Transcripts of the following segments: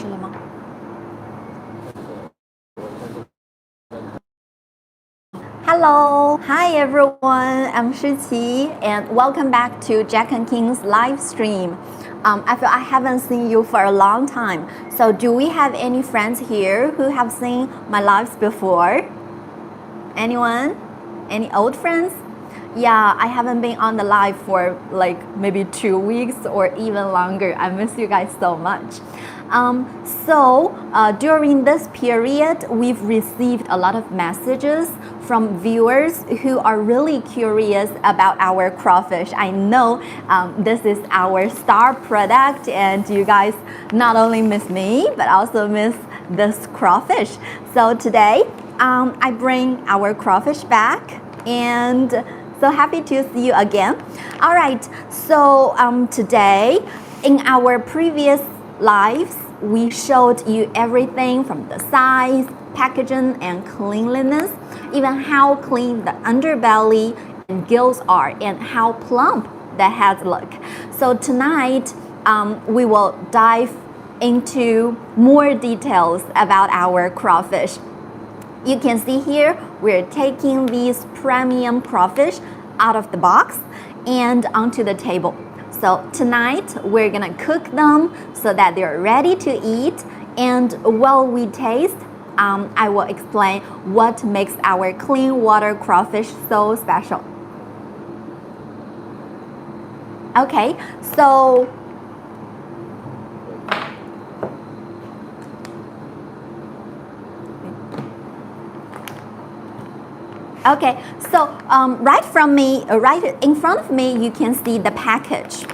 了吗？ Hello, hi everyone. I'm Shiqi, and welcome back to Jack&King's live stream. I feel I haven't seen you for a long time. So, do we have any friends here who have seen my lives before? Anyone? Any old friends? Yeah, I haven't been on the live for like maybe 2 weeks or even longer. I miss you guys so much. During this period, we've received a lot of messages from viewers who are really curious about our crawfish. I know this is our star product, and you guys not only miss me, but also miss this crawfish. So today, I bring our crawfish back, and so happy to see you again. All right, so today, in our previous lives, we showed you everything from the size, packaging, and cleanliness, even how clean the underbelly and gills are, and how plump the heads look. So tonight, we will dive into more details about our crawfish. You can see here, we're taking these premium crawfish out of the box and onto the table. So tonight, we're gonna cook them so that they're ready to eat. And while we taste, I will explain what makes our clean water crawfish so special. Okay, so right from me, right in front of me, you can see the package.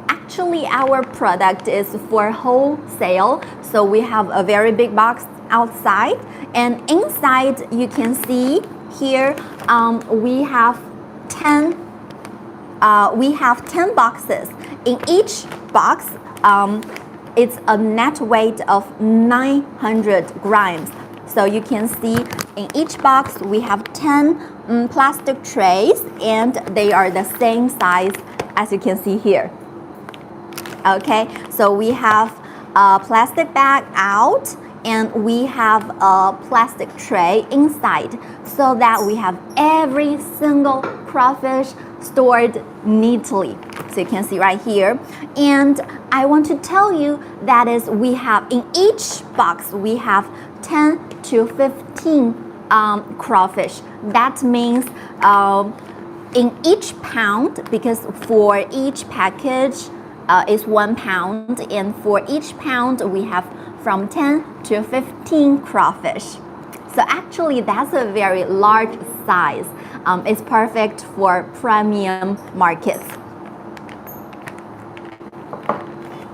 Actually, our product is for wholesale, so we have a very big box outside, and inside you can see here we have 10 boxes. In each box, it's a net weight of 900 grams. So you can see in each box we have 10 plastic trays, and they are the same size as you can see here. Okay, so we have a plastic bag out, and we have a plastic tray inside, so that we have every single crawfish stored neatly. So you can see right here. And I want to tell you that is we have in each box we have 10 to 15 crawfish. That means in each pound, because for each package is 1 pound, and for each pound we have from 10 to 15 crawfish. So actually that's a very large size. It's perfect for premium markets.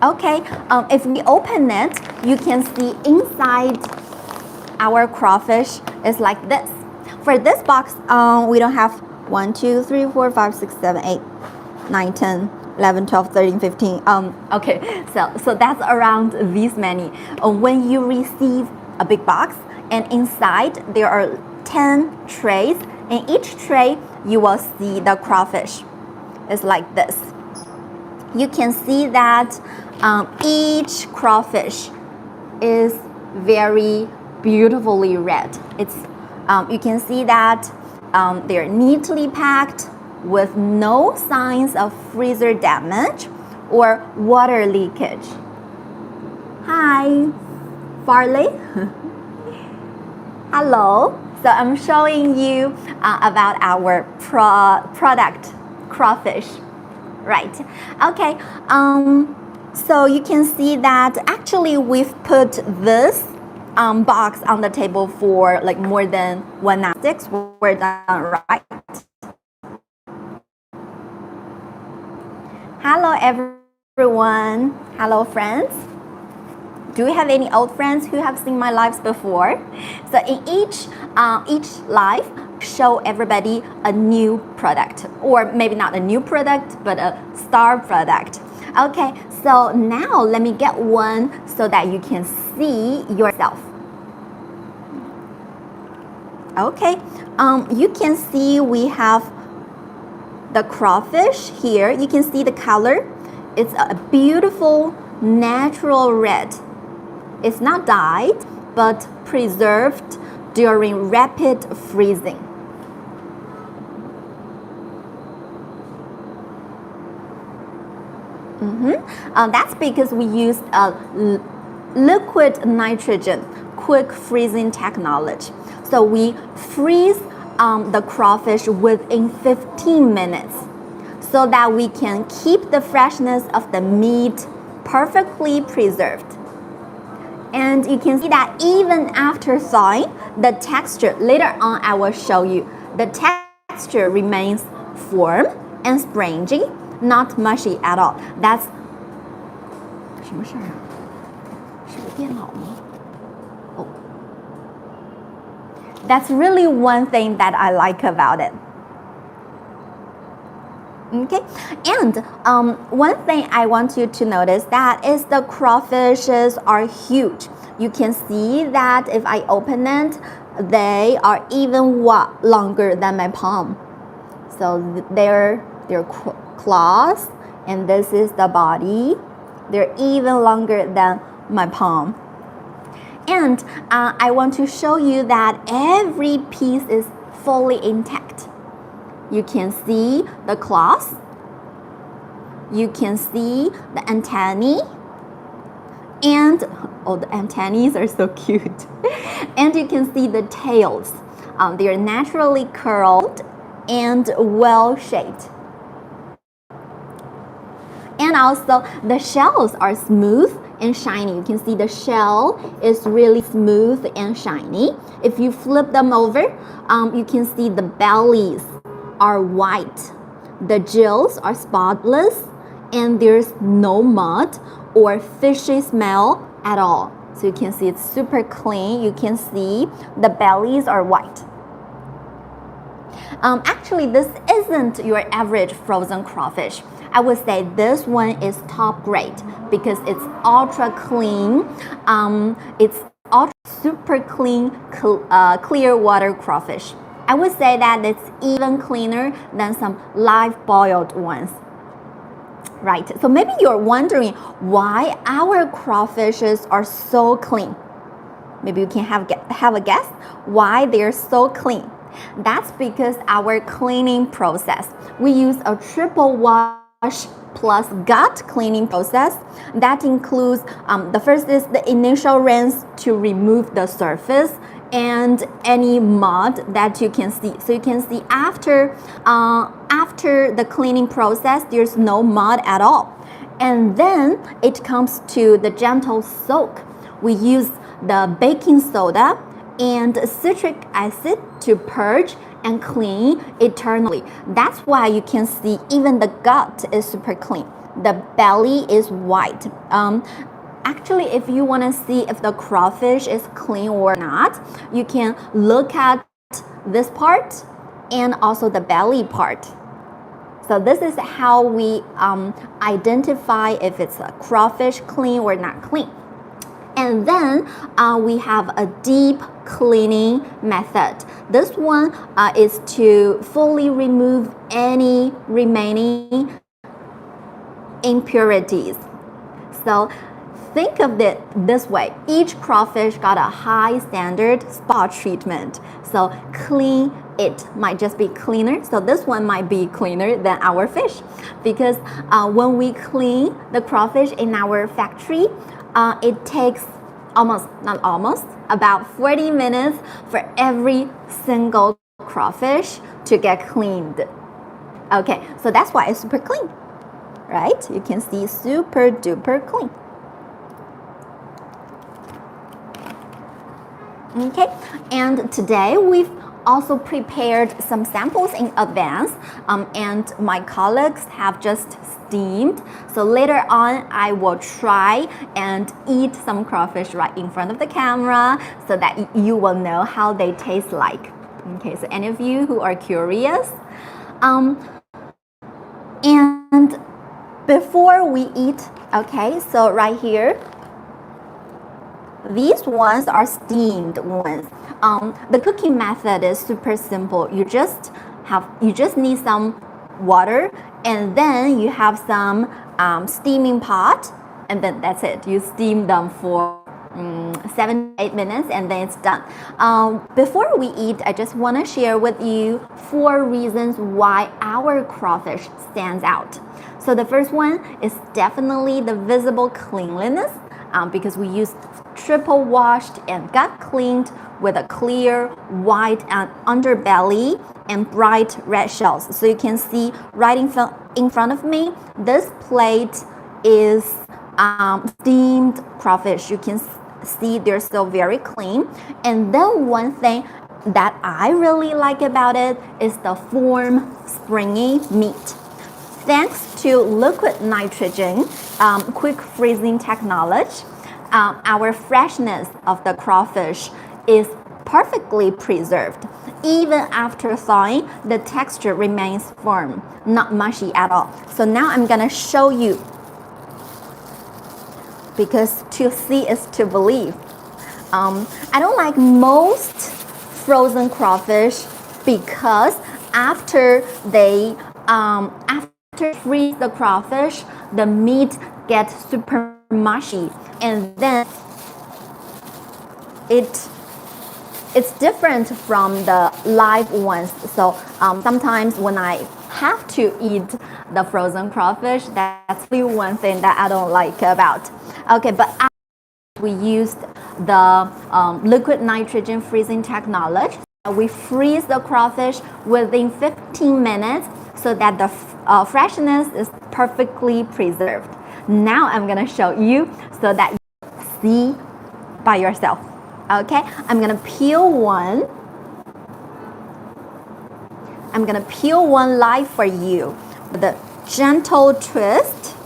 Okay, if we open it, you can see inside our crawfish is like this. For this box, we don't have 1, 2, 3, 4, 5, 6, 7, 8, 9, 10, 11, 12, 13, 15. Okay, so that's around this many. When you receive a big box, and inside there are 10 trays. In each tray, you will see the crawfish. It's like this. You can see that each crawfish is very beautifully red. It's you can see that they're neatly packed with no signs of freezer damage or water leakage. Hi, Farley. Hello. So I'm showing you about our product, crawfish. Right. Okay. So you can see that actually we've put this box on the table for like more than 1 hour. We're done, right? Hello, everyone. Hello, friends. Do we have any old friends who have seen my lives before? So in each live, show everybody a new product, or maybe not a new product, but a star product. Okay, so now let me get one so that you can see yourself. Okay, you can see we have the crawfish here. You can see the color. It's a beautiful natural red. It's not dyed, but preserved during rapid freezing. That's because we used a liquid nitrogen quick freezing technology. So we freeze the crawfish within 15 minutes so that we can keep the freshness of the meat perfectly preserved. And you can see that even after thawing, the texture, later on I will show you, the texture remains firm and springy, not mushy at all. That's 什么事儿啊？是我电脑吗？ Oh. That's really one thing that I like about it. Okay, and one thing I want you to notice that is the crawfishes are huge. You can see that if I open it, they are even longer than my palm. So they're claws, and this is the body. They're even longer than my palm. And I want to show you that every piece is fully intact. You can see the claws. You can see the antennae. And, oh, the antennae are so cute. And you can see the tails. They are naturally curled and well-shaped. And also, the shells are smooth and shiny. You can see the shell is really smooth and shiny. If you flip them over, you can see the bellies are white. The gills are spotless, and there's no mud or fishy smell at all. So you can see it's super clean. You can see the bellies are white. Actually, this isn't your average frozen crawfish. I would say this one is top grade because it's ultra clean. It's ultra super clean, clear water crawfish. I would say that it's even cleaner than some live boiled ones. Right, so maybe you're wondering why our crawfishes are so clean. Maybe you can have a guess why they're so clean. That's because our cleaning process. We use a triple wash plus gut cleaning process. That includes, the first is the initial rinse to remove the surface and any mud that you can see. So you can see after the cleaning process, there's no mud at all. And then it comes to the gentle soak. We use the baking soda and citric acid to purge and clean eternally. That's why you can see even the gut is super clean. The belly is white. Actually, if you want to see if the crawfish is clean or not, you can look at this part and also the belly part. So this is how we identify if it's a crawfish clean or not clean. And then we have a deep cleaning method. This one is to fully remove any remaining impurities. So think of it this way. Each crawfish got a high standard spa treatment. So clean it might just be cleaner. So this one might be cleaner than our fish because when we clean the crawfish in our factory, it takes about 40 minutes for every single crawfish to get cleaned. Okay, so that's why it's super clean, right? You can see super duper clean. Okay, and today we've also prepared some samples in advance, and my colleagues have just steamed. So later on, I will try and eat some crawfish right in front of the camera so that you will know how they taste like. Okay, so any of you who are curious, and before we eat, okay, so right here, these ones are steamed ones. The cooking method is super simple. You just need some water, and then you have some steaming pot, and then that's it. You steam them for 7 to 8 minutes and then it's done. Before we eat, I just want to share with you 4 reasons why our crawfish stands out. So the first one is definitely the visible cleanliness, because we used triple washed and got cleaned with a clear white underbelly and bright red shells. So you can see right in front of me, this plate is steamed crawfish. You can see they're still very clean. And then one thing that I really like about it is the firm, springy meat. Thanks to liquid nitrogen, quick freezing technology, our freshness of the crawfish is perfectly preserved. Even after thawing, the texture remains firm, not mushy at all. So now I'm gonna show you, because to see is to believe. I don't like most frozen crawfish because after they freeze the crawfish, the meat gets super mushy, and then it's different from the live ones. So sometimes when I have to eat the frozen crawfish, that's the one thing that I don't like about. Okay, but we used the liquid nitrogen freezing technology. We freeze the crawfish within 15 minutes so that the freshness is perfectly preserved. Now I'm gonna show you so that you see by yourself. Okay, I'm gonna peel one. I'm gonna peel one live for you with a gentle twist.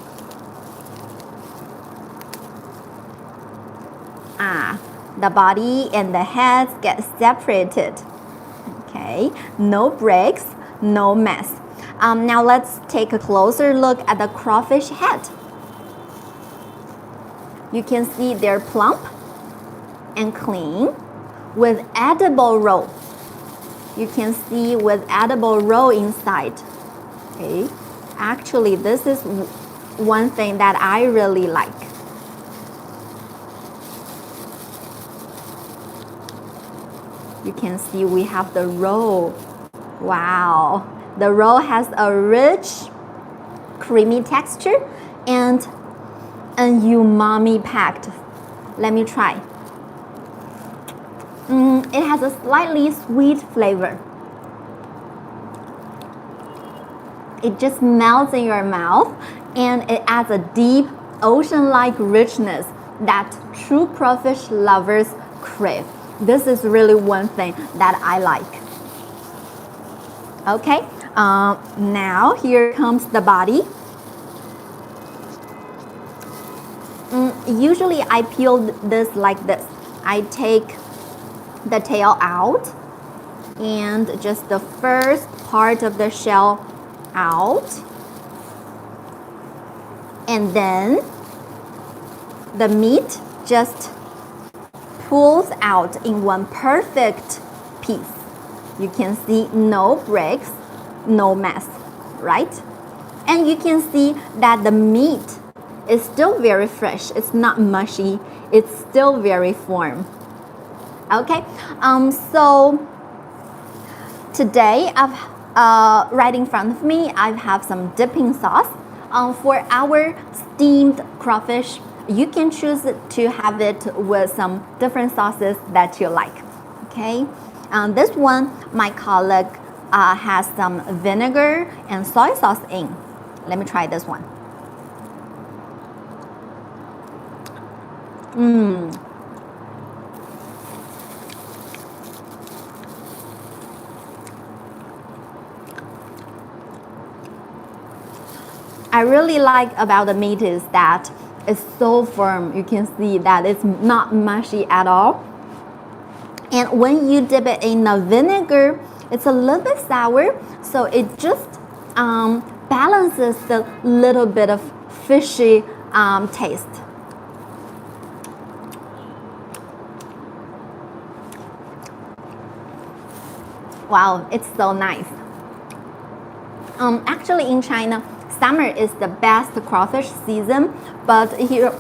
The body and the heads get separated. Okay, no breaks, no mess. Now let's take a closer look at the crawfish head. You can see they're plump and clean with edible roe. You can see with edible roe inside. Okay, actually this is one thing that I really like. You can see we have the roe. Wow, the roe has a rich, creamy texture and umami packed. Let me try. It has a slightly sweet flavor. It just melts in your mouth and it adds a deep ocean-like richness that true crawfish lovers crave. This is really one thing that I like. Okay, now here comes the body. Usually I peel this like this. I take the tail out and just the first part of the shell out, and then the meat just pulls out in one perfect piece. You can see no breaks, no mess, right? And you can see that the meat is still very fresh. It's not mushy. It's still very firm. Okay, so today right in front of me, I have some dipping sauce. For our steamed crawfish, you can choose to have it with some different sauces that you like. Okay, this one, my colleague has some vinegar and soy sauce in. Let me try this one. I really like about the meat is that it's so firm. You can see that it's not mushy at all. And when you dip it in the vinegar, it's a little bit sour, so it just balances the little bit of fishy taste. Wow, it's so nice. Actually in China, summer is the best crawfish season but here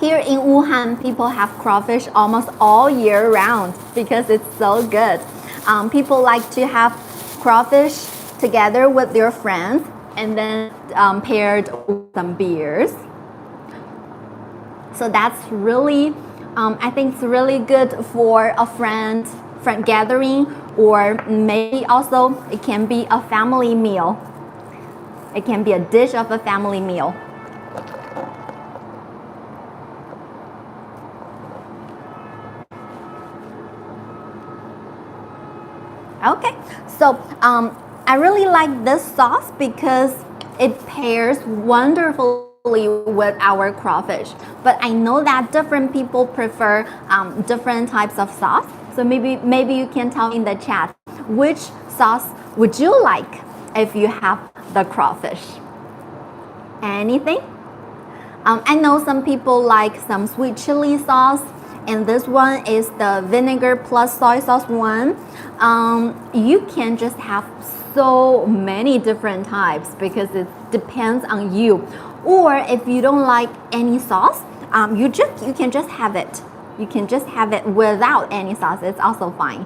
here in Wuhan, people have crawfish almost all year round because it's so good. People like to have crawfish together with their friends and then paired with some beers. So that's really, I think it's really good for a friend gathering, or maybe also it can be a family meal. It can be a dish of a family meal. Okay, so I really like this sauce because it pairs wonderfully with our crawfish. But I know that different people prefer different types of sauce. So maybe you can tell me in the chat which sauce would you like if you have the crawfish? Anything? I know some people like some sweet chili sauce, and this one is the vinegar plus soy sauce one. You can just have so many different types because it depends on you. Or if you don't like any sauce, you can just have it. You can just have it without any sauce. It's also fine.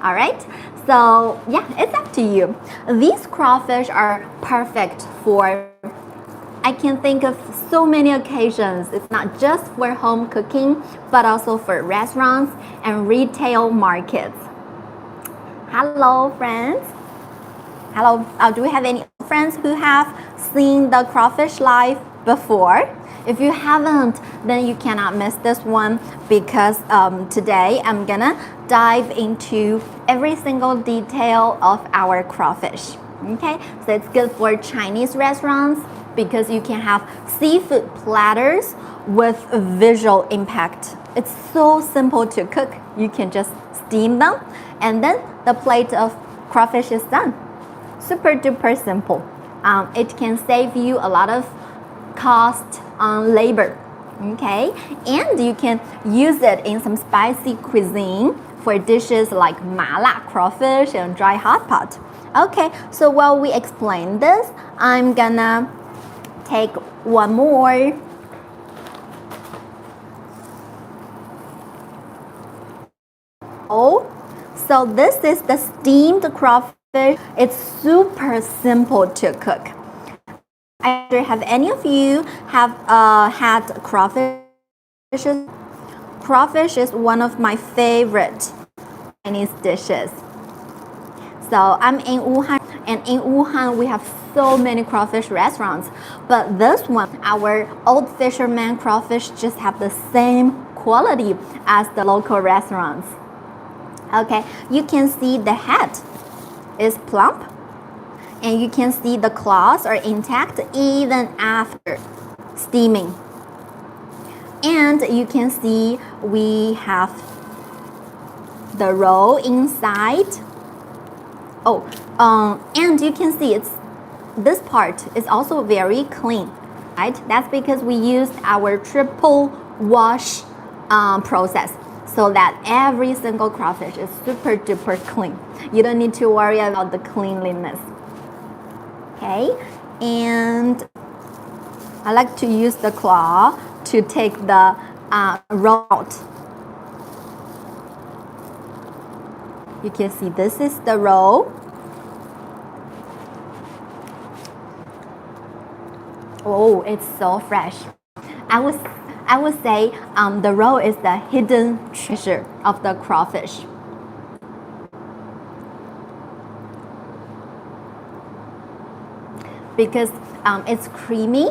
All right. So yeah, it's up to you. These crawfish are perfect for, I can think of so many occasions. It's not just for home cooking, but also for restaurants and retail markets. Hello, friends. Hello. Do we have any friends who have seen the crawfish live before? If you haven't, then you cannot miss this one because today I'm gonna dive into every single detail of our crawfish. Okay, so it's good for Chinese restaurants because you can have seafood platters with visual impact. It's so simple to cook. You can just steam them and then the plate of crawfish is done. Super duper simple. It can save you a lot of cost on labor. Okay, and you can use it in some spicy cuisine for dishes like mala crawfish and dry hot pot. Okay, so while we explain this, I'm gonna take one more. Oh, so this is the steamed crawfish. It's super simple to cook. Have any of you have had crawfish? Crawfish is one of my favorite Chinese dishes. So I'm in Wuhan, and in Wuhan we have so many crawfish restaurants. But this one, our old fisherman crawfish, just have the same quality as the local restaurants. Okay, you can see the head is plump, and you can see the claws are intact even after steaming. And you can see we have the roe inside. Oh, and you can see this part is also very clean, right? That's because we used our triple wash process, so that every single crawfish is super duper clean. You don't need to worry about the cleanliness. Okay, and I like to use the claw to take the roe out. You can see this is the roe. Oh, it's so fresh. I would say the roe is the hidden treasure of the crawfish. Because it's creamy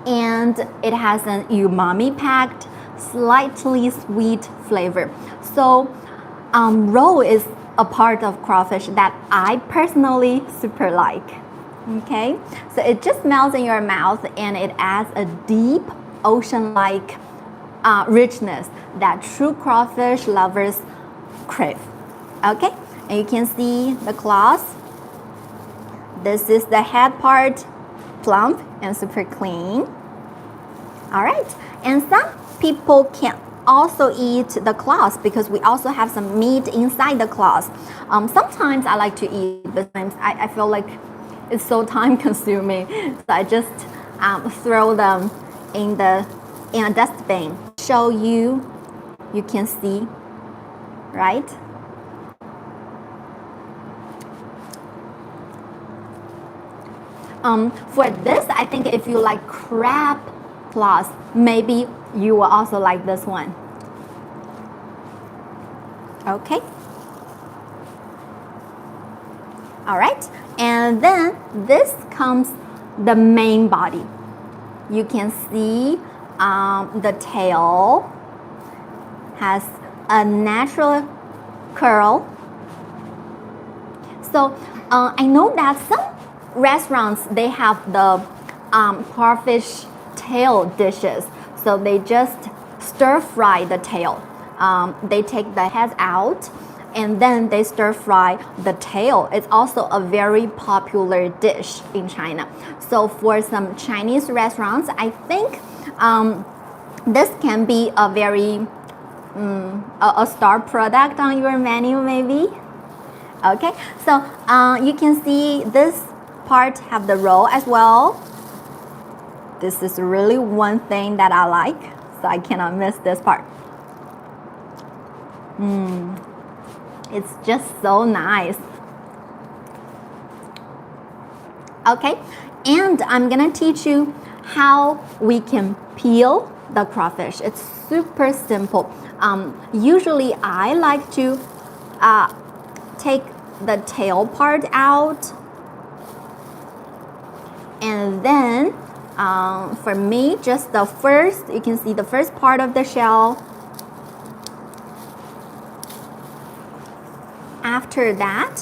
and it has an umami-packed, slightly sweet flavor. So roe is a part of crawfish that I personally super like. Okay, so it just melts in your mouth and it adds a deep ocean-like richness that true crawfish lovers crave. Okay, and you can see the claws. This is the head part, plump and super clean. All right, and some people can also eat the claws because we also have some meat inside the claws. Sometimes I like to eat, but sometimes I feel like it's so time consuming, so I just throw them in a dustbin. Show you can see, right? For this, I think if you like crab claws, maybe you will also like this one. Okay. All right, and then this comes the main body. You can see the tail has a natural curl. So I know that some restaurants, they have the crawfish tail dishes. So they just stir fry the tail. They take the head out and then they stir fry the tail. It's also a very popular dish in China. So for some Chinese restaurants, I think this can be a very a star product on your menu maybe. Okay, so you can see this part have the roll as well. This is really one thing that I like, so I cannot miss this part. It's just so nice. Okay, and I'm gonna teach you how we can peel the crawfish. It's super simple. Usually I like to take the tail part out, and then for me, just the first, you can see the first part of the shell. After that,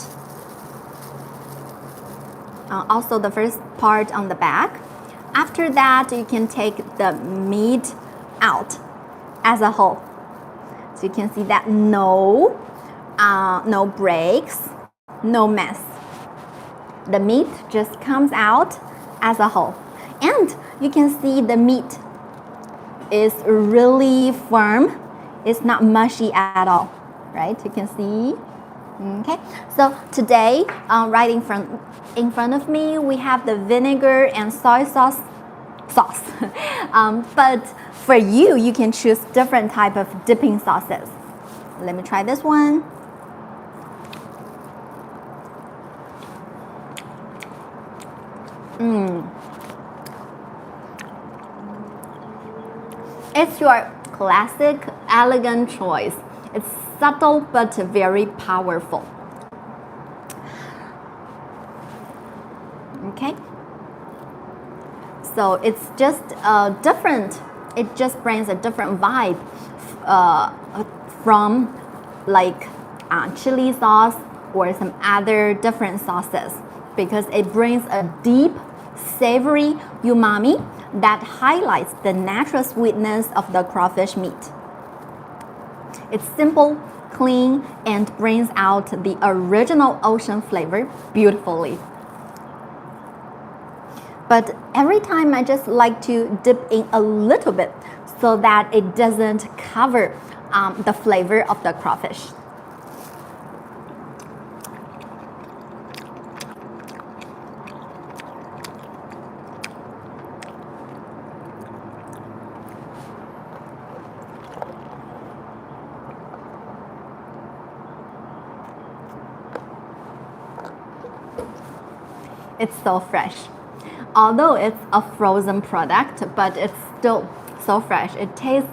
also the first part on the back. After that, you can take the meat out as a whole. So you can see that no breaks, no mess. The meat just comes out as a whole. And you can see the meat is really firm. It's not mushy at all, right? You can see. Okay, so today, right in front of me, we have the vinegar and soy sauce. But for you, you can choose different type of dipping sauces. Let me try this one. It's your classic, elegant choice. It's subtle but very powerful. Okay, so it's just different. It just brings a different vibe from like chili sauce or some other different sauces, because it brings a deep, savory umami that highlights the natural sweetness of the crawfish meat. It's simple, clean, and brings out the original ocean flavor beautifully. But every time I just like to dip in a little bit so that it doesn't cover the flavor of the crawfish. It's so fresh. Although it's a frozen product, but it's still so fresh. It tastes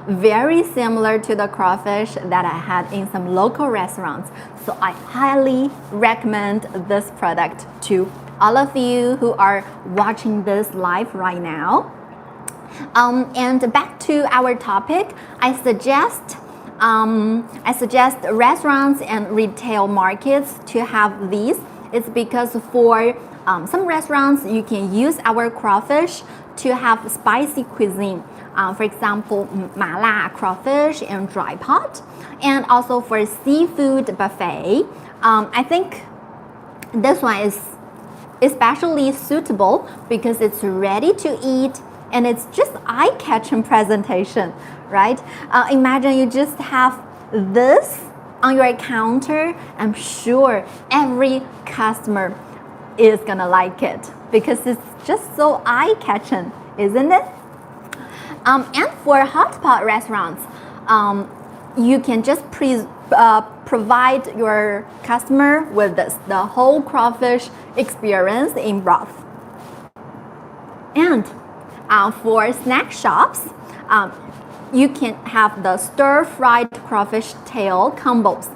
very similar to the crawfish that I had in some local restaurants. So I highly recommend this product to all of you who are watching this live right now. And back to our topic, I suggest restaurants and retail markets to have these. It's because for some restaurants, you can use our crawfish to have spicy cuisine. For example, 麻辣 crawfish and dry pot. And also for seafood buffet, I think this one is especially suitable because it's ready to eat and it's just eye-catching presentation, right? Imagine you just have this on your counter. I'm sure every customer is gonna like it because it's just so eye-catching, isn't it? And for hot pot restaurants, you can just provide your customer with the whole crawfish experience in broth. And for snack shops, you can have the stir-fried crawfish tail combos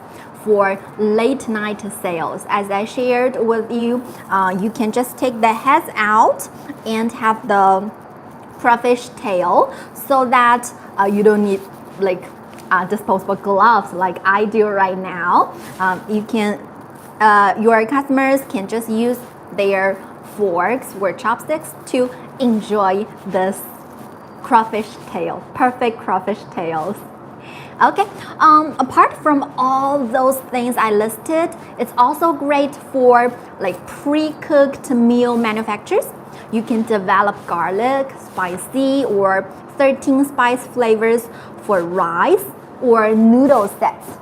for late night sales. As I shared with you, you can just take the heads out and have the crawfish tail so that you don't need like disposable gloves like I do right now. Your customers can just use their forks or chopsticks to enjoy this crawfish tail, perfect crawfish tails. Okay, apart from all those things I listed, it's also great for like pre-cooked meal manufacturers. You can develop garlic, spicy, or 13 spice flavors for rice or noodle sets.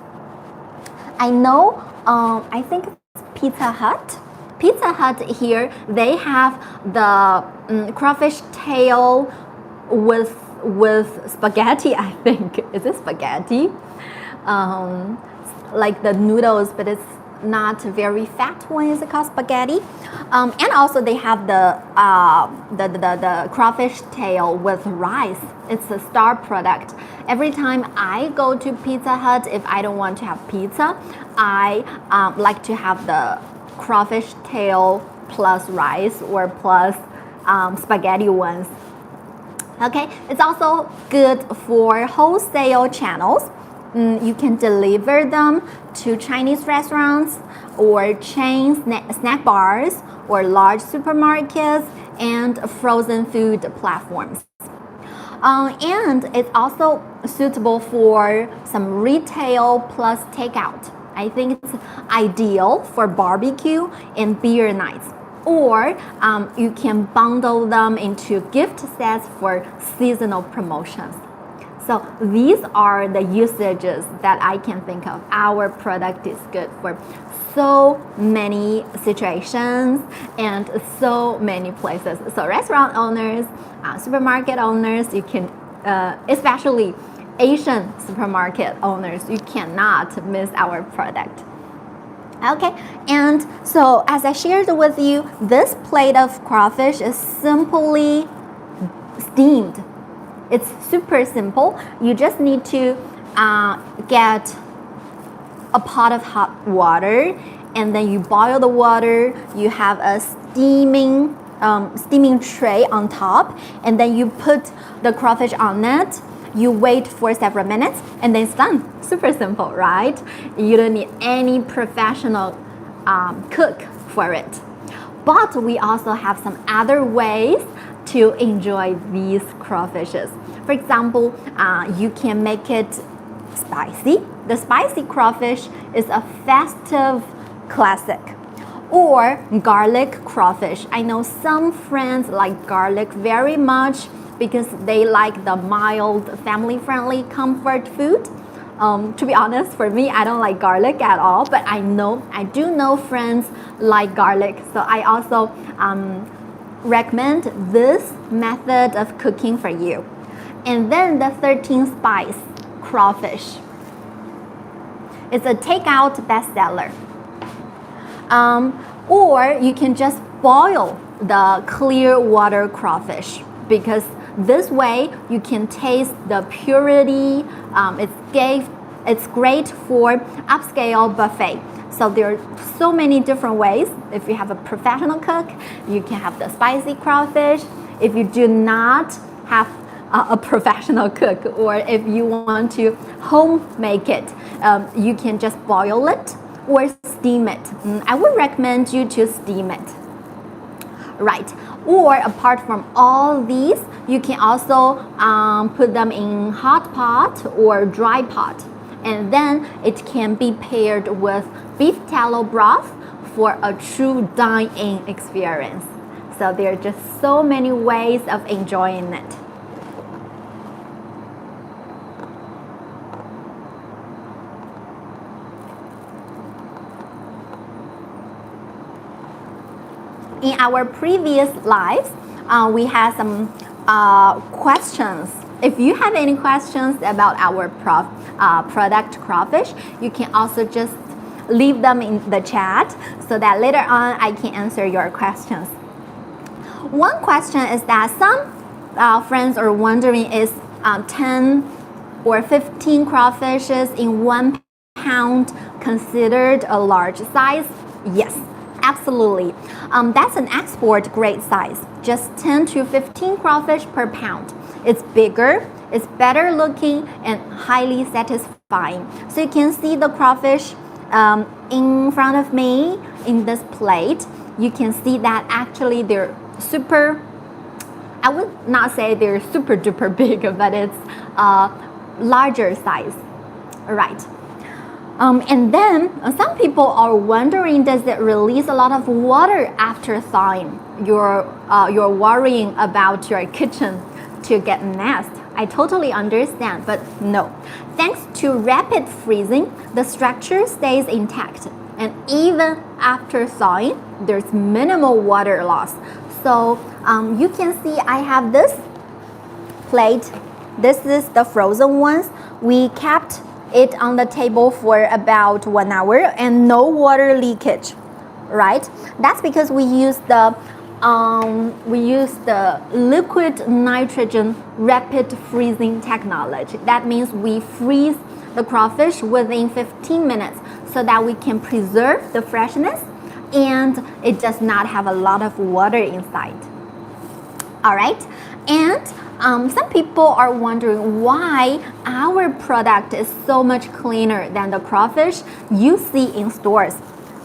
I know, I think it's Pizza Hut. Pizza Hut here, they have the crawfish tail with spaghetti, I think. Is it spaghetti? Like the noodles, but it's not very fat one. Is it called spaghetti? And also they have the crawfish tail with rice. It's a star product. Every time I go to Pizza Hut, if I don't want to have pizza, I like to have the crawfish tail plus rice or plus spaghetti ones. Okay, it's also good for wholesale channels. You can deliver them to Chinese restaurants or chain snack bars or large supermarkets and frozen food platforms. And it's also suitable for some retail plus takeout. I think it's ideal for barbecue and beer nights. Or you can bundle them into gift sets for seasonal promotions. So these are the usages that I can think of. Our product is good for so many situations and so many places. So restaurant owners, supermarket owners, you can, especially Asian supermarket owners, you cannot miss our product. Okay, and so as I shared with you, this plate of crawfish is simply steamed. It's super simple. You just need to get a pot of hot water, and then you boil the water. You have a steaming tray on top, and then you put the crawfish on it. You wait for several minutes, and then it's done. Super simple, right? You don't need any professional cook for it. But we also have some other ways to enjoy these crawfishes. For example, you can make it spicy. The spicy crawfish is a festive classic. Or garlic crawfish. I know some friends like garlic very much because they like the mild, family-friendly comfort food. To be honest, for me, I don't like garlic at all, but I do know friends like garlic. So I also recommend this method of cooking for you. And then the 13 spice crawfish. It's a takeout bestseller. Or you can just boil the clear water crawfish because this way you can taste the purity. It's great for upscale buffet. So there are so many different ways. If you have a professional cook, you can have the spicy crawfish. If you do not have a professional cook, or if you want to home make it, you can just boil it or steam it. I would recommend you to steam it. Right. Or apart from all these, you can also put them in hot pot or dry pot. And then it can be paired with beef tallow broth for a true dine-in experience. So there are just so many ways of enjoying it. In our previous lives, we had some questions. If you have any questions about our product Crawfish, you can also just leave them in the chat so that later on I can answer your questions. One question is that some friends are wondering, is 10 or 15 crawfishes in 1 pound considered a large size? Yes, absolutely. That's an export grade size, just 10 to 15 crawfish per pound. It's bigger, it's better looking, and highly satisfying. So you can see the crawfish in front of me in this plate. You can see that actually they're super, I would not say they're super duper big, but it's larger size, right? And then some people are wondering, does it release a lot of water after thawing? You're worrying about your kitchen to get messed. I totally understand, but no. Thanks to rapid freezing, the structure stays intact, and even after thawing, there's minimal water loss. So you can see I have this plate. This is the frozen ones. We kept it on the table for about 1 hour and no water leakage, right? That's because we use the liquid nitrogen rapid freezing technology. That means we freeze the crawfish within 15 minutes so that we can preserve the freshness and it does not have a lot of water inside. All right, and some people are wondering why our product is so much cleaner than the crawfish you see in stores.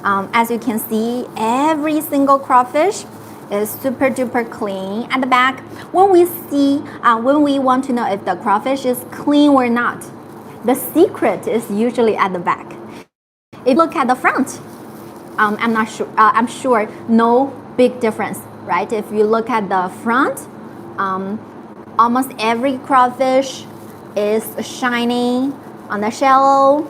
As you can see, every single crawfish is super duper clean at the back. When we want to know if the crawfish is clean or not, the secret is usually at the back. If you look at the front, I'm sure no big difference, right? If you look at the front, almost every crawfish is shiny on the shell,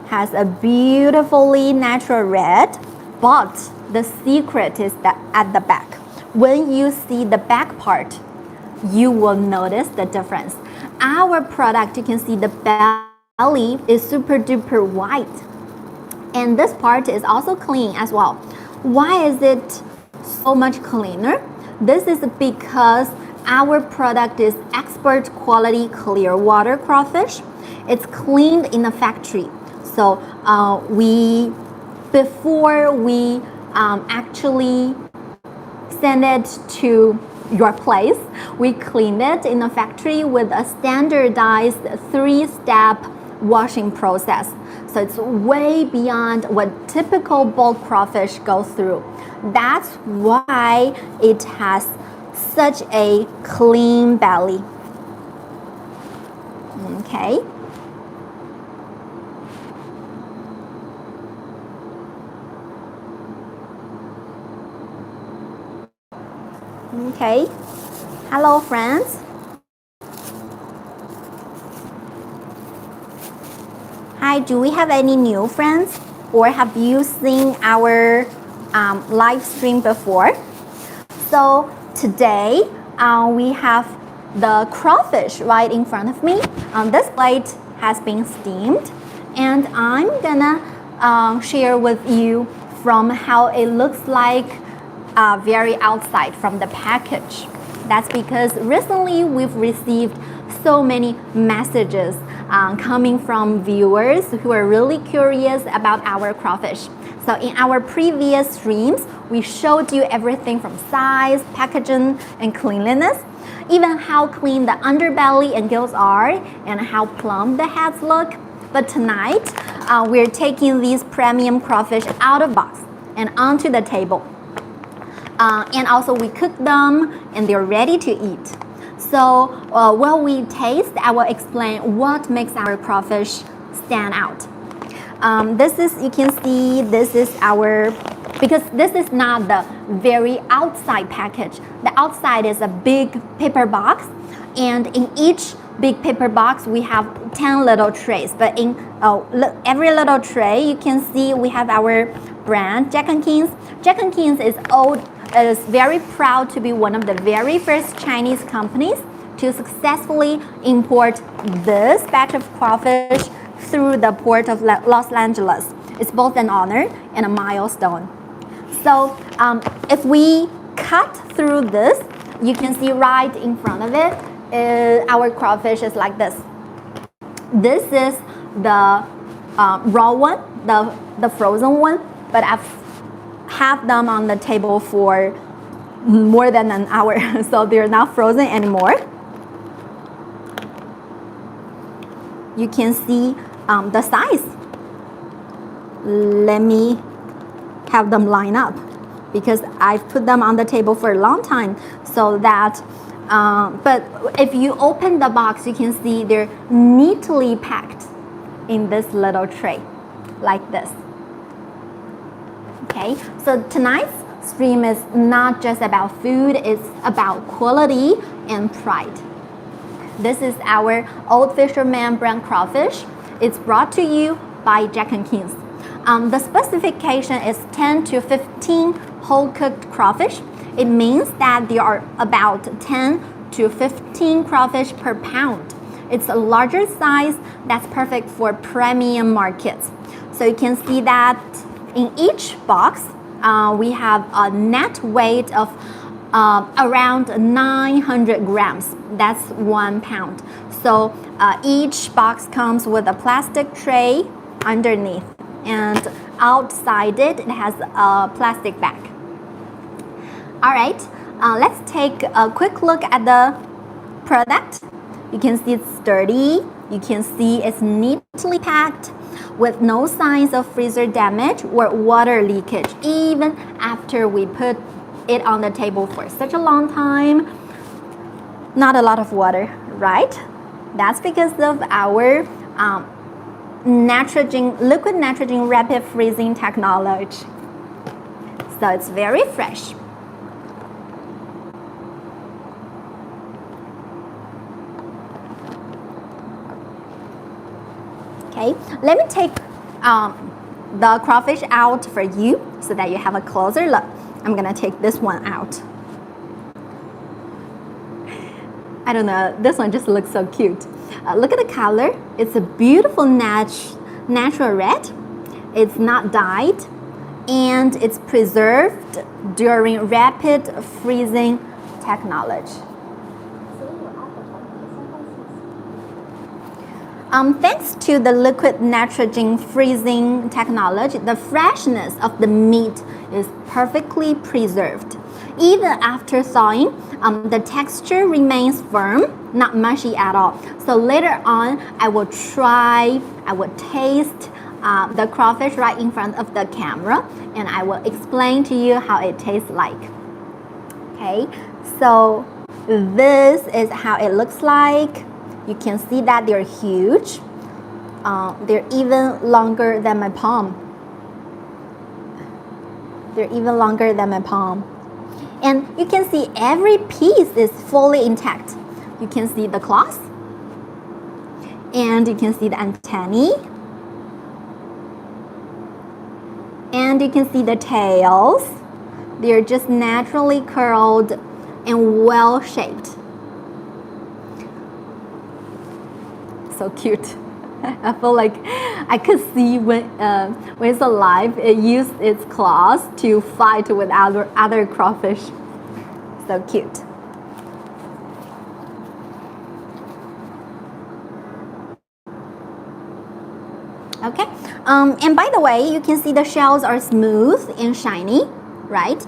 has a beautifully natural red, but the secret is that at the back. When you see the back part, you will notice the difference. Our product, you can see the belly is super duper white, and this part is also clean as well. Why is it so much cleaner? This is because our product is expert quality clear water crawfish. It's cleaned in the factory. So before we actually send it to your place, we clean it in the factory with a standardized 3-step washing process. So it's way beyond what typical bulk crawfish goes through. That's why it has such a clean belly. Okay. Okay. Hello, friends. Hi, do we have any new friends? Or have you seen our live stream before? So today we have the crawfish right in front of me. This plate has been steamed, and I'm gonna share with you from how it looks like very outside from the package. That's because recently we've received so many messages coming from viewers who are really curious about our crawfish. So in our previous streams, we showed you everything from size, packaging, and cleanliness, even how clean the underbelly and gills are, and how plump the heads look. But tonight, we're taking these premium crawfish out of box and onto the table. And also we cook them and they're ready to eat. So while we taste, I will explain what makes our crawfish stand out. This is, you can see, this is our, because this is not the very outside package. The outside is a big paper box, and in each big paper box we have 10 little trays. But in every little tray, you can see we have our brand Jack&Kings. Jack&Kings is is very proud to be one of the very first Chinese companies to successfully import this batch of crawfish through the port of Los Angeles. It's both an honor and a milestone. So if we cut through this, you can see right in front of it, our crawfish is like this. This is the raw one, the frozen one, but I've had them on the table for more than an hour, so they're not frozen anymore. You can see the size. Let me have them line up because I've put them on the table for a long time so that but if you open the box, you can see they're neatly packed in this little tray like this. Okay, so tonight's stream is not just about food, it's about quality and pride. This is our Old Fisherman brand crawfish. It's brought to you by Jack&Kings. The specification is 10 to 15 whole cooked crawfish. It means that there are about 10 to 15 crawfish per pound. It's a larger size that's perfect for premium markets. So you can see that in each box, we have a net weight of around 900 grams. That's 1 pound. So each box comes with a plastic tray underneath, and outside it has a plastic bag. All right, let's take a quick look at the product. You can see it's sturdy. You can see it's neatly packed with no signs of freezer damage or water leakage, even after we put it on the table for such a long time. Not a lot of water, right? That's because of our liquid nitrogen rapid freezing technology. So it's very fresh. Okay, let me take the crawfish out for you so that you have a closer look. I'm gonna take this one out. I don't know, this one just looks so cute. Look at the color. It's a beautiful natural red. It's not dyed, and it's preserved during rapid freezing technology. Thanks to the liquid nitrogen freezing technology, the freshness of the meat is perfectly preserved. Even after thawing, the texture remains firm, not mushy at all. So later on, I will taste the crawfish right in front of the camera, and I will explain to you how it tastes like. Okay, so this is how it looks like. You can see that they're huge. They're even longer than my palm. And you can see every piece is fully intact. You can see the claws, and you can see the antennae, and you can see the tails. They're just naturally curled and well shaped. So cute. I feel like I could see when it's alive, it used its claws to fight with other crawfish. So cute. Okay, and by the way, you can see the shells are smooth and shiny, right?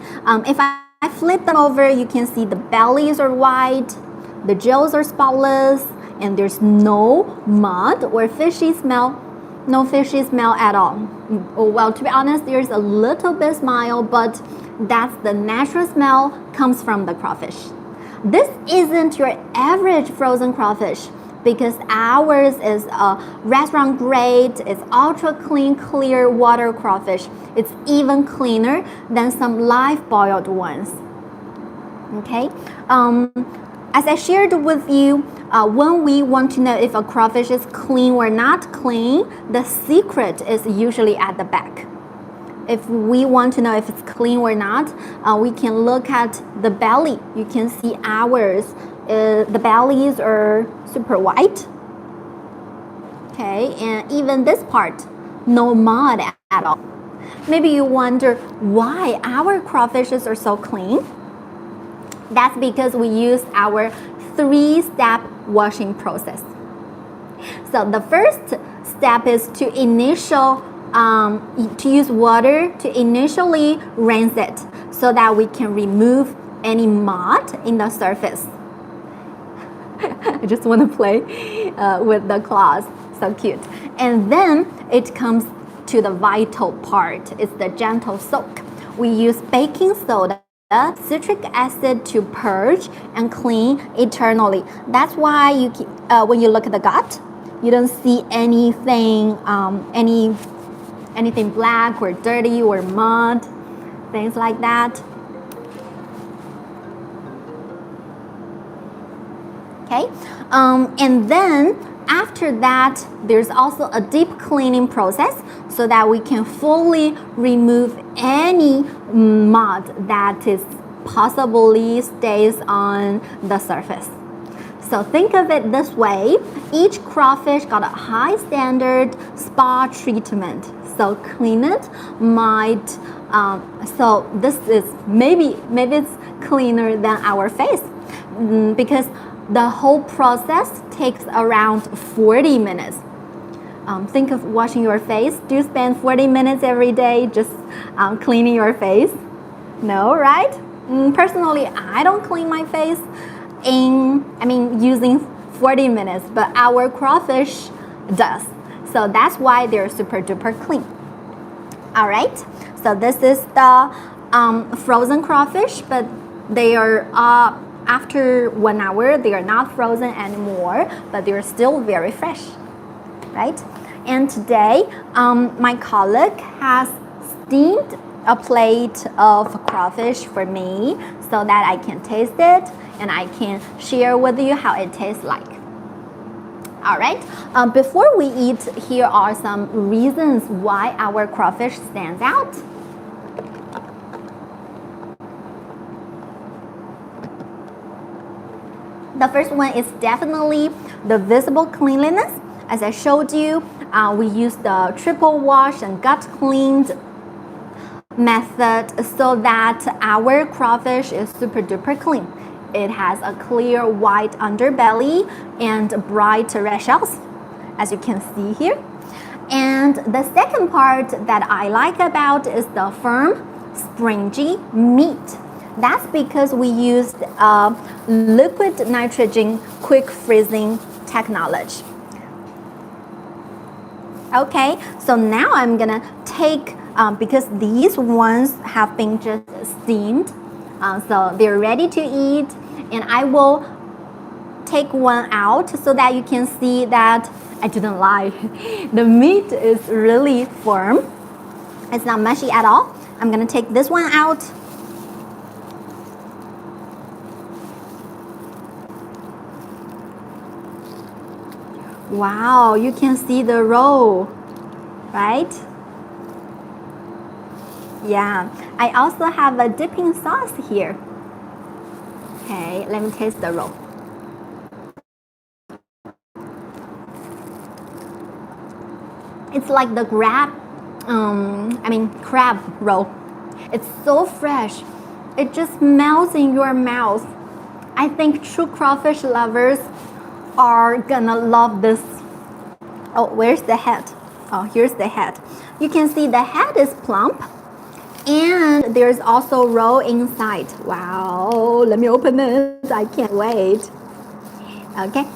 If I flip them over, you can see the bellies are white, the gills are spotless, and there's no mud or fishy smell. No fishy smell at all. Well, to be honest, there's a little bit smell, but that's the natural smell comes from the crawfish. This isn't your average frozen crawfish because ours is a restaurant grade. It's ultra clean, clear water crawfish. It's even cleaner than some live boiled ones. Okay. As I shared with you, when we want to know if a crawfish is clean or not clean, the secret is usually at the back. if we want to know if it's clean or not, we can look at the belly. You can see ours, the bellies are super white. Okay, and even this part, no mud at all. Maybe you wonder why our crawfishes are so clean. That's because we use our 3-step washing process. So the first step is to use water to initially rinse it so that we can remove any mud in the surface. I just want to play with the claws, so cute. And then it comes to the vital part. It's the gentle soak. We use baking soda, citric acid to purge and clean eternally. That's why when you look at the gut, you don't see anything anything black or dirty or mud, things like that. Okay, and then after that, there's also a deep cleaning process so that we can fully remove any mud that is possibly stays on the surface. So think of it this way, each crawfish got a high standard spa treatment. So clean it might, so this is maybe it's cleaner than our face because the whole process takes around 40 minutes. Think of washing your face. Do you spend 40 minutes every day just cleaning your face? No, right? Personally, I don't clean my face using 40 minutes, but our crawfish does. So that's why they're super duper clean. All right, so this is the frozen crawfish, but they are after 1 hour, they are not frozen anymore, but they're still very fresh, right? And today, my colleague has steamed a plate of crawfish for me so that I can taste it and I can share with you how it tastes like. All right, before we eat, here are some reasons why our crawfish stands out. The first one is definitely the visible cleanliness. As I showed you, we use the triple wash and gut cleaned method so that our crawfish is super duper clean. It has a clear white underbelly and bright red shells, as you can see here. And the second part that I like about is the firm, springy meat. That's because we used liquid nitrogen quick freezing technology. Okay, so now I'm gonna take, because these ones have been just steamed, so they're ready to eat, and I will take one out so that you can see that I didn't lie. The meat is really firm. It's not mushy at all. I'm gonna take this one out. Wow, you can see the roll, right? Yeah, I also have a dipping sauce here. Okay, let me taste the roll. It's like the crab roll. It's so fresh. It just melts in your mouth. I think true crawfish lovers are gonna love this. Oh, where's the head? Oh, here's the head. You can see the head is plump and there's also roll inside. Wow, let me open it. I can't wait. Okay,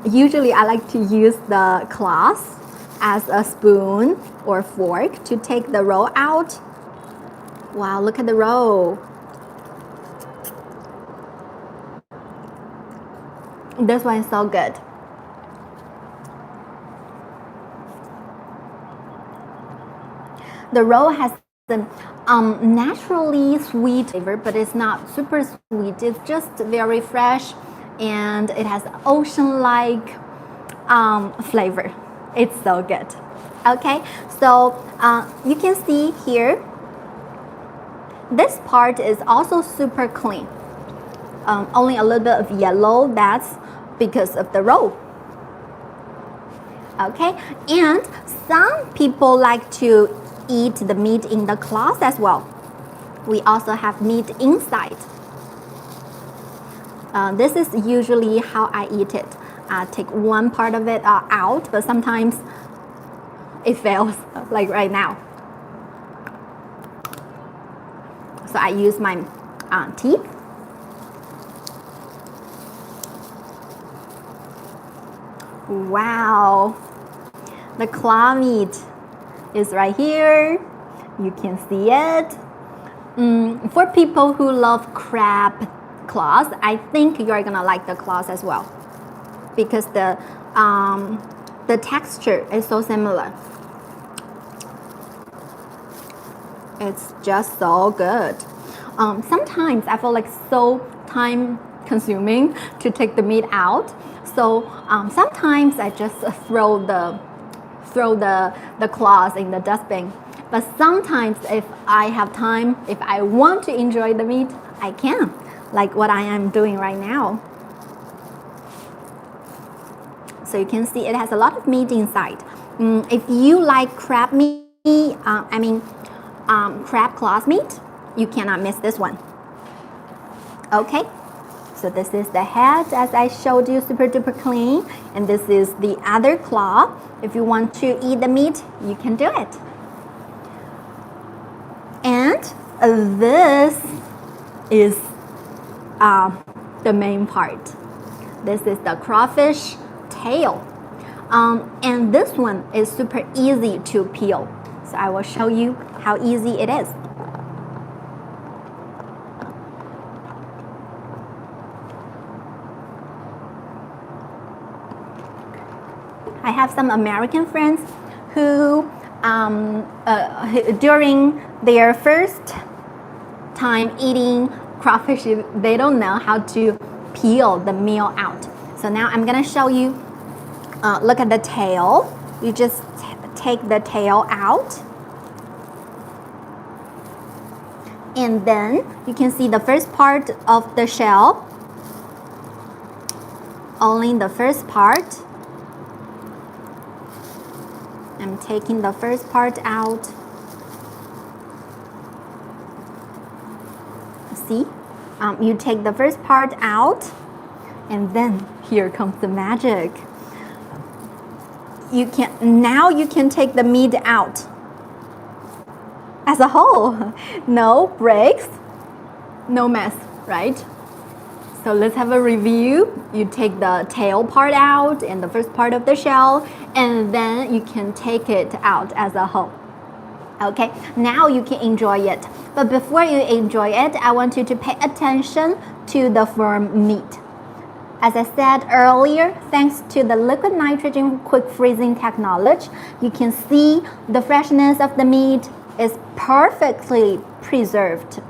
usually I like to use the cloth as a spoon or fork to take the roll out. Wow, look at the roll. This one is so good. The roll has the naturally sweet flavor, but it's not super sweet. It's just very fresh, and it has ocean-like flavor. It's so good. Okay, so you can see here, this part is also super clean. Only a little bit of yellow, that's because of the roll. Okay, and some people like to eat the meat in the cloth as well. We also have meat inside. This is usually how I eat it. I take one part of it out, but sometimes it fails, like right now. So I use my teeth. Wow, the claw meat is right here. You can see it. For people who love crab claws, I think you're gonna like the claws as well, because the texture is so similar. It's just so good. Sometimes I feel like so time consuming to take the meat out, so sometimes I just throw the claws in the dustbin. But sometimes if I have time, if I want to enjoy the meat, I can, like what I am doing right now. So you can see it has a lot of meat inside. If you like crab meat, crab claws meat, you cannot miss this one. Okay, so this is the head, as I showed you, super duper clean, and this is the other claw. If you want to eat the meat, you can do it. And this is the main part. This is the crawfish tail, and this one is super easy to peel. So I will show you how easy it is. I have some American friends who during their first time eating crawfish, they don't know how to peel the meal out. So now I'm gonna show you. Look at the tail. You just take the tail out, and then you can see the first part of the shell, only the first part. I'm taking the first part out. See? You take the first part out, and then here comes the magic. Now you can take the meat out as a whole. No breaks, no mess, right? So let's have a review. You take the tail part out and the first part of the shell, and then you can take it out as a whole. Okay, now you can enjoy it. But before you enjoy it, I want you to pay attention to the firm meat. As I said earlier, thanks to the liquid nitrogen quick freezing technology, you can see the freshness of the meat is perfectly preserved.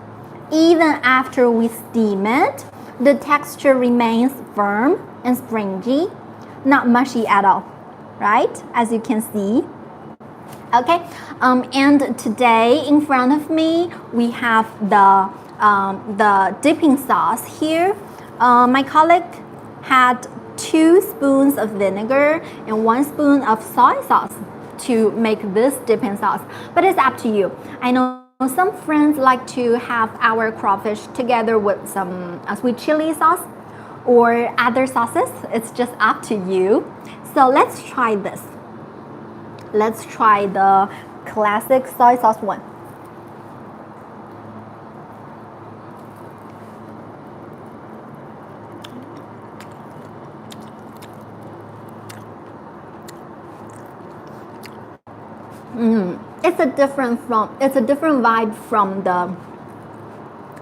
Even after we steam it, the texture remains firm and springy, not mushy at all, right? As you can see. Okay, and today in front of me, we have the dipping sauce here. My colleague had 2 spoons of vinegar and 1 spoon of soy sauce to make this dipping sauce, but it's up to you. I know some friends like to have our crawfish together with some sweet chili sauce or other sauces. It's just up to you. So let's try this. Let's try the classic soy sauce one. It's a different vibe from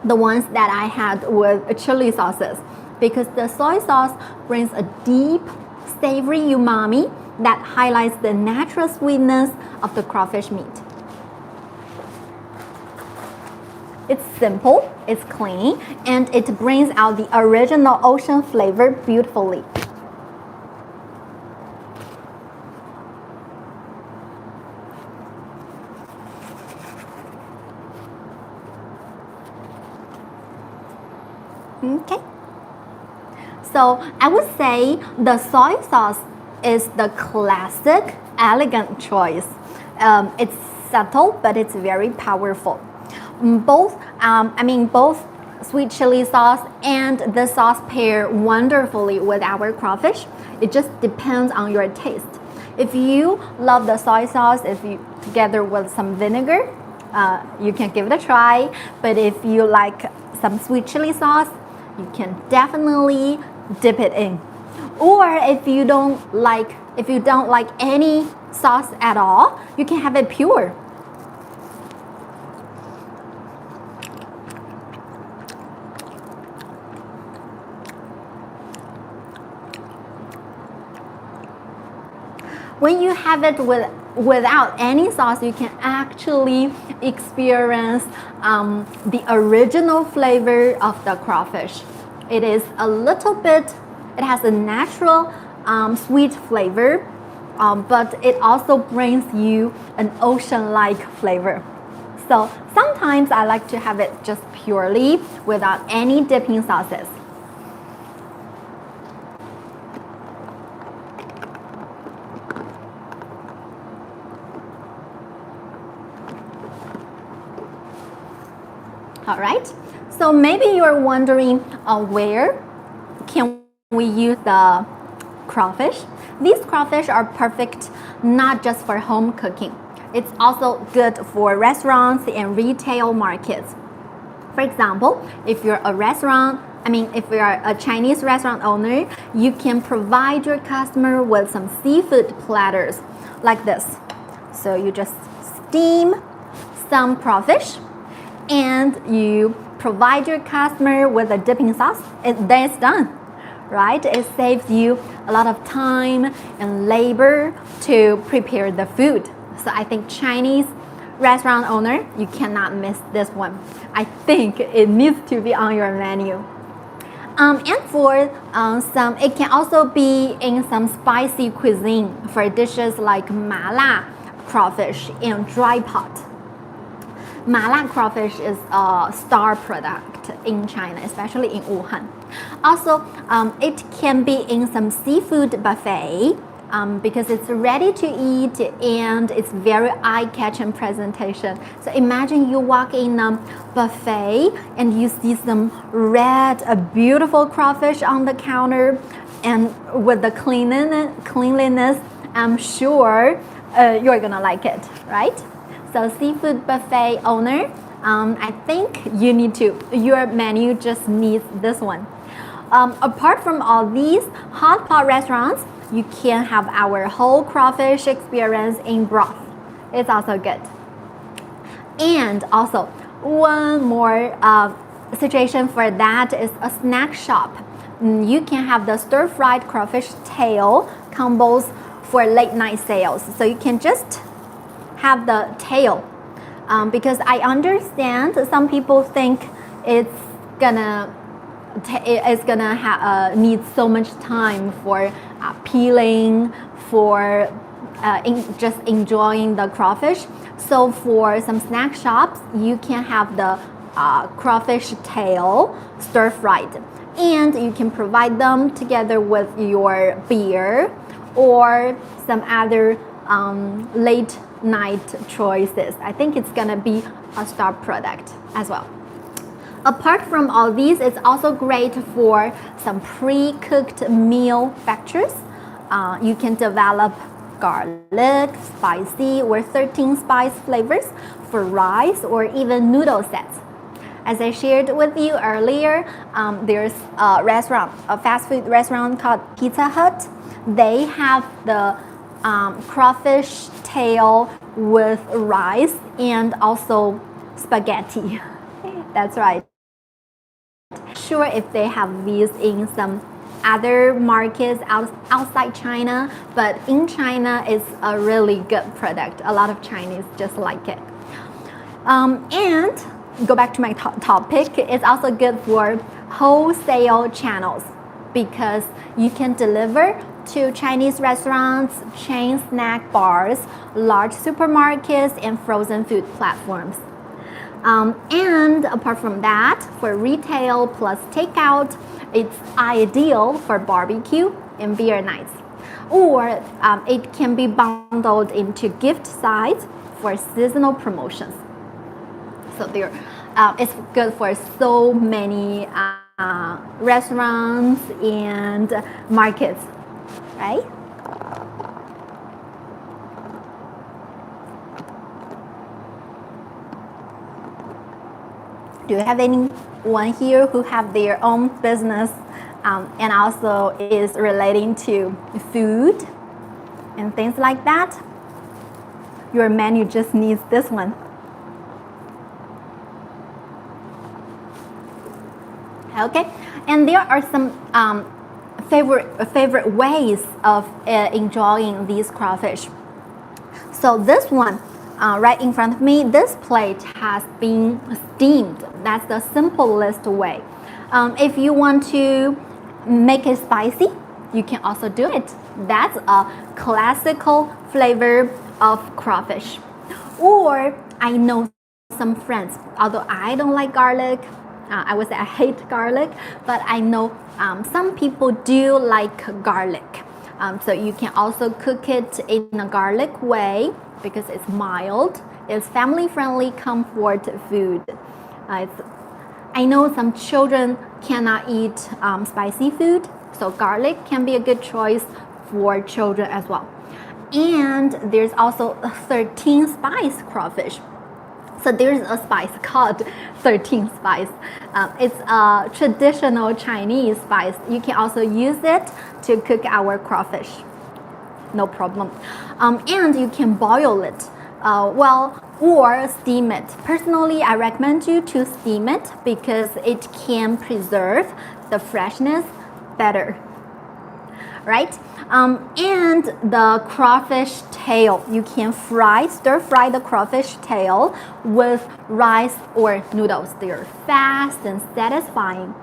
the ones that I had with chili sauces, because the soy sauce brings a deep, savory umami that highlights the natural sweetness of the crawfish meat. It's simple, it's clean, and it brings out the original ocean flavor beautifully. Okay. So I would say the soy sauce is the classic, elegant choice. It's subtle, but it's very powerful. Both sweet chili sauce and the sauce pair wonderfully with our crawfish. It just depends on your taste. If you love the soy sauce, together with some vinegar, you can give it a try. But if you like some sweet chili sauce, you can definitely dip it in. Or if you don't like any sauce at all, you can have it pure. When you have it without any sauce, you can actually experience the original flavor of the crawfish. It is a little bit, it has a natural sweet flavor, but it also brings you an ocean-like flavor. So sometimes I like to have it just purely without any dipping sauces. All right, so maybe you're wondering where can we use the crawfish? These crawfish are perfect not just for home cooking. It's also good for restaurants and retail markets. For example, if you're a Chinese restaurant owner, you can provide your customer with some seafood platters like this. So you just steam some crawfish and you provide your customer with a dipping sauce, and then it's done, right? It saves you a lot of time and labor to prepare the food. So I think Chinese restaurant owner, you cannot miss this one. I think it needs to be on your menu. And for it can also be in some spicy cuisine for dishes like mala crawfish and dry pot. Mala crawfish is a star product in China, especially in Wuhan. Also, it can be in some seafood buffet because it's ready to eat and it's very eye-catching presentation. So imagine you walk in a buffet and you see some a beautiful crawfish on the counter, and with the cleanliness, I'm sure you're gonna like it, right? So seafood buffet owner, I think your menu just needs this one. Apart from all these hot pot restaurants, you can have our whole crawfish experience in broth. It's also good. And also, one more situation for that is a snack shop. You can have the stir-fried crawfish tail combos for late night sales. So you can just have the tail because I understand some people think it's gonna need so much time for peeling, for just enjoying the crawfish. So for some snack shops, you can have the crawfish tail stir fried, and you can provide them together with your beer or some other late night choices. I think it's gonna be a star product as well. Apart from all these, it's also great for some pre-cooked meal batches. You can develop garlic, spicy, or 13 spice flavors for rice or even noodle sets. As I shared with you earlier, there's a fast food restaurant called Pizza Hut. They have the crawfish tail with rice and also spaghetti. That's right. Sure if they have these in some other markets outside China, but in China it's a really good product. A lot of Chinese just like it. And go back to my topic, it's also good for wholesale channels because you can deliver to Chinese restaurants, chain snack bars, large supermarkets, and frozen food platforms. And apart from that, for retail plus takeout, it's ideal for barbecue and beer nights. Or it can be bundled into gift size for seasonal promotions. So it's good for so many restaurants and markets, right? Do you have anyone here who have their own business and also is relating to food and things like that? Your menu just needs this one. Okay, and there are some favorite ways of enjoying these crawfish. So this one right in front of me, this plate has been steamed. That's the simplest way. If you want to make it spicy, you can also do it. That's a classical flavor of crawfish. Or I know some friends, although I don't like garlic, I would say I hate garlic, but I know some people do like garlic. So you can also cook it in a garlic way because it's mild, it's family-friendly comfort food. I know some children cannot eat spicy food, so garlic can be a good choice for children as well. And there's also 13 spice crawfish. So there's a spice called 13 spice. It's a traditional Chinese spice. You can also use it to cook our crawfish. No problem. And you can boil it, or steam it. Personally, I recommend you to steam it because it can preserve the freshness better. Right? And the crawfish tail, you can stir fry the crawfish tail with rice or noodles. They're fast and satisfying.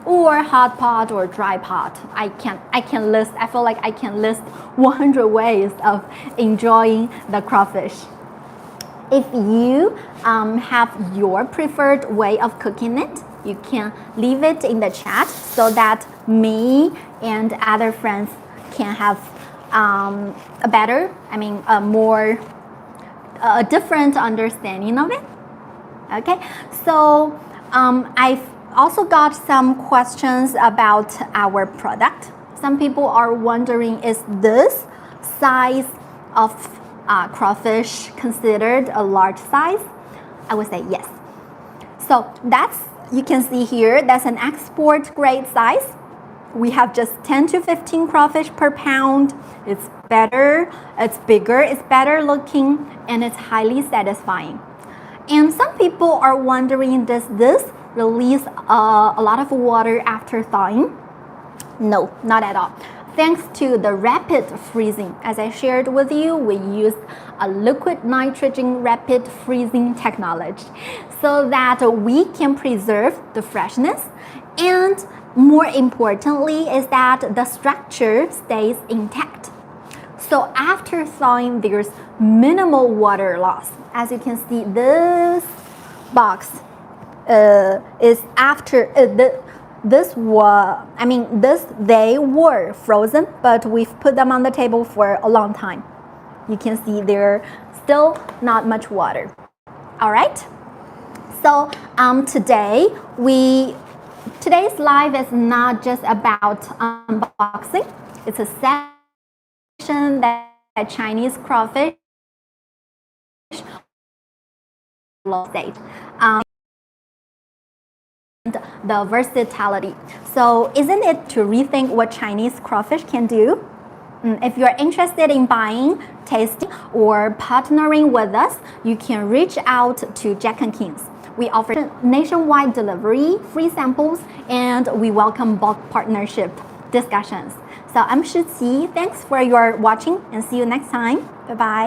Or hot pot or dry pot. I feel like I can list 100 ways of enjoying the crawfish. If you have your preferred way of cooking it, you can leave it in the chat so that me and other friends can have a different understanding of it. Okay, so I've also got some questions about our product. Some people are wondering, is this size of crawfish considered a large size? I would say yes. So you can see here, that's an export grade size. We have just 10 to 15 crawfish per pound. It's better, it's bigger, it's better looking, and it's highly satisfying. And some people are wondering, does this release a lot of water after thawing? No, not at all. Thanks to the rapid freezing, as I shared with you, we used a liquid nitrogen rapid freezing technology so that we can preserve the freshness, and more importantly is that the structure stays intact. So after thawing, there's minimal water loss. As you can see, this box is after they were frozen, but we've put them on the table for a long time. You can see there's still not much water. All right. So today's live is not just about unboxing. It's a session that Chinese crawfish state. The versatility. So isn't it to rethink what Chinese crawfish can do? If you're interested in buying, tasting, or partnering with us, you can reach out to Jack&Kings. We offer nationwide delivery, free samples, and we welcome bulk partnership discussions. So I'm Shi Qi. Thanks for your watching and see you next time. Bye-bye.